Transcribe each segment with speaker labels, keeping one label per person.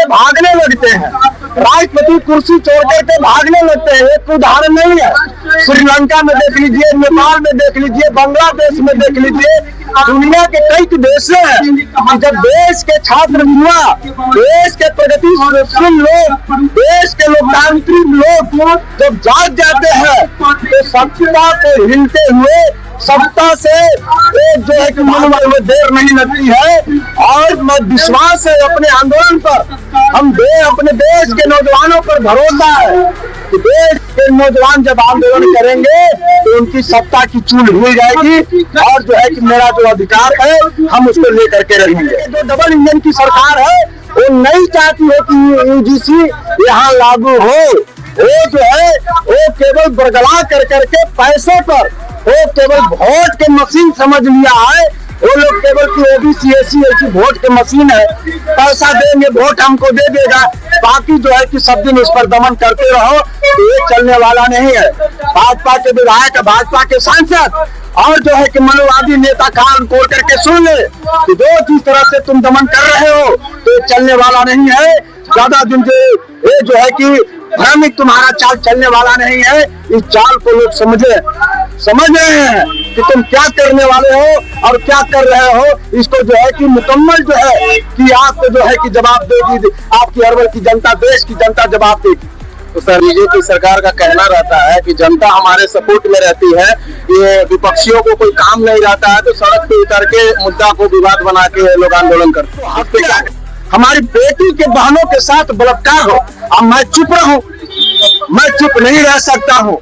Speaker 1: भागने लगते हैं, राष्ट्रपति कुर्सी छोड़ करके भागने लगते हैं। एक उदाहरण नहीं है, श्रीलंका में देख लीजिए, नेपाल में देख लीजिए, बांग्लादेश में देख लीजिए, दुनिया के कई देश हैं कि जब देश के छात्र युवा, देश के प्रगतिशील लोग, देश के लोकतांत्रिक लोग जब जाग जाते हैं तो सत्ता को हिलते हुए सत्ता से जो है कि मनोबल में देर नहीं लगती है। और मैं विश्वास है अपने आंदोलन पर, अपने देश के नौजवानों पर भरोसा है कि देश के नौजवान जब आंदोलन करेंगे तो उनकी सत्ता की चूल हिल जाएगी और जो है कि मेरा जो अधिकार है हम उसको लेकर के रहेंगे। जो डबल इंजन की सरकार है वो नहीं चाहती है कि यूजीसी यहाँ लागू हो। वो जो है वो केवल बरगला कर करके पैसे पर, वो केवल वोट के मशीन समझ लिया है। वो लोग केवल की ओबीसी एससी एसटी वोट के मशीन है, पैसा देंगे वोट हमको दे देगा, बाकी जो है कि सब दिन इस पर दमन करते रहो, तो ये चलने वाला नहीं है। भाजपा के विधायक, भाजपा के सांसद और जो है कि मनोवादी नेता कान खोल करके सुन ले कि जिस तरह से तुम दमन कर रहे हो तो ये चलने वाला नहीं है। ज्यादा दिन से ये जो है कि भ्रमिक तुम्हारा चाल चलने वाला नहीं है। इस चाल को लोग समझ रहे हैं कि तुम क्या करने वाले हो और क्या कर रहे हो। इसको जो है कि मुकम्मल जो है कि आपको जो है कि जवाब देगी आपकी अरवल की जनता, देश की जनता जवाब देगी।
Speaker 2: तो सर, बीजेपी सरकार का कहना रहता है कि जनता हमारे सपोर्ट में रहती है, ये विपक्षियों को कोई काम नहीं रहता है तो सड़क पे उतर के मुद्दा को विवाद बना के लोग आंदोलन करते हैं।
Speaker 1: आप क्या हमारी बेटी के बहनों के साथ बलात्कार हो, अब मैं चुप रहूं? मैं चुप नहीं रह सकता हूं।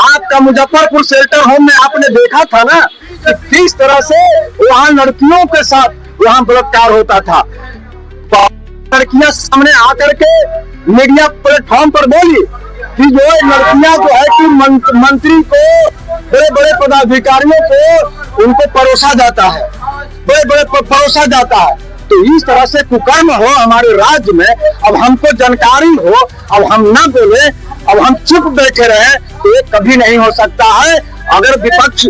Speaker 1: आपका मुजफ्फरपुर शेल्टर होम में आपने देखा था ना कि किस तरह से वहां लड़कियों के साथ वहां बलात्कार होता था। लड़कियां सामने आकर के मीडिया प्लेटफॉर्म पर बोली कि जो लड़कियां जो है कि मंत्री को, बड़े बड़े पदाधिकारियों को उनको परोसा जाता है, बड़े परोसा जाता है। तो इस तरह से कुकर्म हो हमारे राज्य में, अब हमको जानकारी हो, अब हम ना बोले, अब हम चुप बैठे रहे, तो ये कभी नहीं हो सकता है। अगर विपक्ष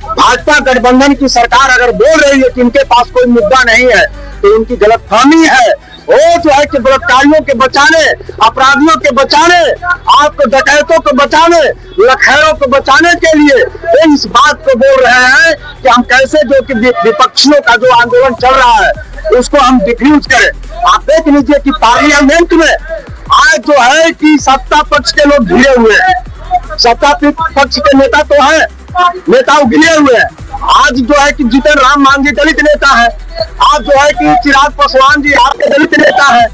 Speaker 1: भाजपा गठबंधन की सरकार अगर बोल रही है कि इनके पास कोई मुद्दा नहीं है तो उनकी गलतफहमी है। वो जो है कि बलात्कारियों के बचाने, अपराधियों के बचाने, आपको डकैतों को बचाने, लखैरों को बचाने के लिए वो इस बात को बोल रहे हैं कि हम कैसे जो कि विपक्षियों का जो आंदोलन चल रहा है उसको हम डिफ्यूज करें। आप देख लीजिए कि पार्लियामेंट में आज जो है कि सत्ता पक्ष के लोग घिरे हुए हैं, सत्ता पक्ष के नेता तो है, नेता घिरे हुए हैं। आज जो है कि जीतन राम मांझी दलित नेता है, आज जो है कि चिराग पासवान जी आपके दलित नेता है।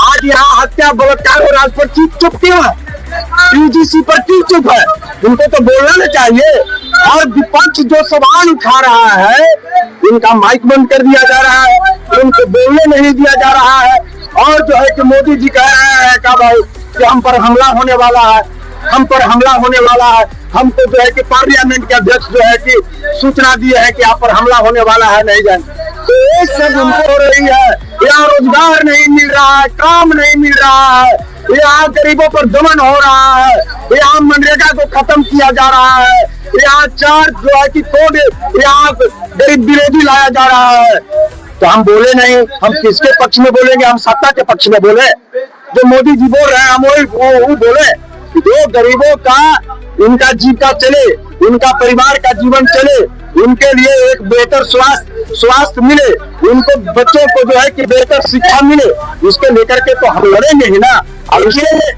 Speaker 1: आज यहाँ हत्या बलात्कार और आज पर चुप क्यों है? यूजीसी पर क्यों चुप है? उनको तो बोलना नहीं चाहिए। और विपक्ष जो सवाल उठा रहा है उनका माइक बंद कर दिया जा रहा है, उनको बोलने नहीं दिया जा रहा है। और जो है कि मोदी जी कह रहे हैं का भाई कि हम पर हमला होने वाला है, हम पर हमला होने वाला है। हमको जो है कि पार्लियामेंट के अध्यक्ष जो है कि सूचना दी है कि आप पर हमला होने वाला है, नहीं जाए। तो ये सब हो रही है। यहाँ रोजगार नहीं मिल रहा है, काम नहीं मिल रहा है, यहाँ गरीबों पर दमन हो रहा है, यहाँ मनरेगा को खत्म किया जा रहा है, यहाँ चार्ज जो है कि कोड यहाँ गरीब विरोधी लाया जा रहा है। तो हम बोले नहीं, हम किसके पक्ष में बोलेंगे? हम सत्ता के पक्ष में बोले। जो मोदी जी बोल रहे हैं हम वही बोले। जो गरीबों का, उनका जीविका चले, उनका परिवार का जीवन चले, उनके लिए एक बेहतर स्वास्थ्य मिले, उनको बच्चों को जो है कि बेहतर शिक्षा मिले, इसके लेकर के तो हम लड़ेंगे ही ना। और इसलिए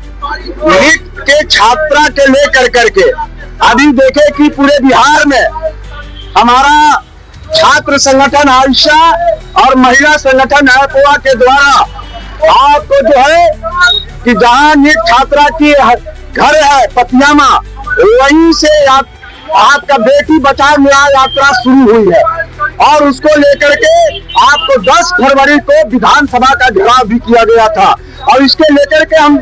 Speaker 1: नीट के छात्रा के लेकर करके अभी देखे कि पूरे बिहार में हमारा छात्र संगठन आयशा और महिला संगठन अपोआ के द्वारा आपको जो है कि जहां नीट छात्रा की घर है पतियामा, वहीं से आपका बेटी बचाओ न्याय यात्रा शुरू हुई है। और उसको लेकर के आपको 10 फरवरी को विधानसभा का घेराव भी किया गया था। और इसके लेकर के हम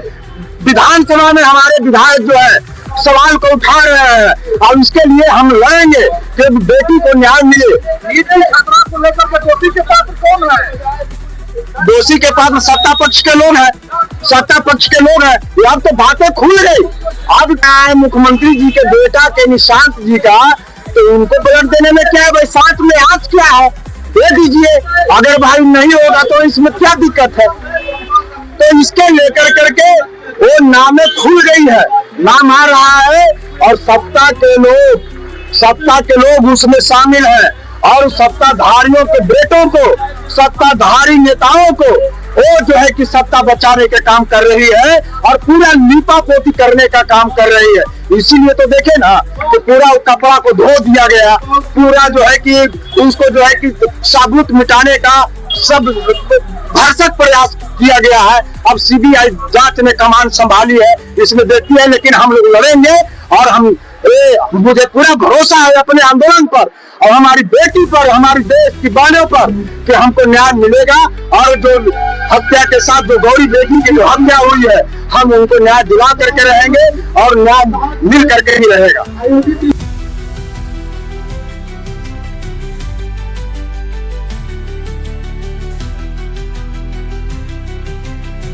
Speaker 1: विधानसभा में हमारे विधायक जो है सवाल को उठा रहे हैं और इसके लिए हम लड़ेंगे कि बेटी को न्याय मिले।
Speaker 2: छात्रा को लेकर दोषी के पात्र कौन है?
Speaker 1: दोषी के पात्र सत्ता पक्ष के लोग हैं, सत्ता पक्ष के लोग हैं। अब तो बातें खुल गई। अब क्या है मुख्यमंत्री जी के बेटा के निशांत जी का, तो उनको ब्लड देने में क्या है भाई? साथ में आज क्या है दे दीजिए, अगर भाई नहीं होगा तो इसमें क्या दिक्कत है? तो इसके लेकर करके वो नामें खुल गई है, नाम आ रहा है और सत्ता के लोग उसमें शामिल हैं और सत्ताधारियों के बेटों को, सत्ताधारी नेताओं को वो जो है कि सत्ता बचाने का काम कर रही है और पूरा लीपा पोती करने का काम कर रही है। इसीलिए तो देखे ना कि पूरा कपड़ा को धो दिया गया, पूरा जो है कि उसको जो है कि साबुत मिटाने का सब भरसक प्रयास किया गया है। अब सीबीआई जांच ने कमान संभाली है, इसमें देखती है, लेकिन हम लोग लड़ेंगे और मुझे पूरा भरोसा है अपने आंदोलन पर और हमारी बेटी पर, हमारी देश की बानों पर कि हमको न्याय मिलेगा और जो हत्या के साथ जो गौरी बेटी की जो हत्या हुई है, हम उनको न्याय दिला करके रहेंगे और न्याय मिल करके ही रहेगा।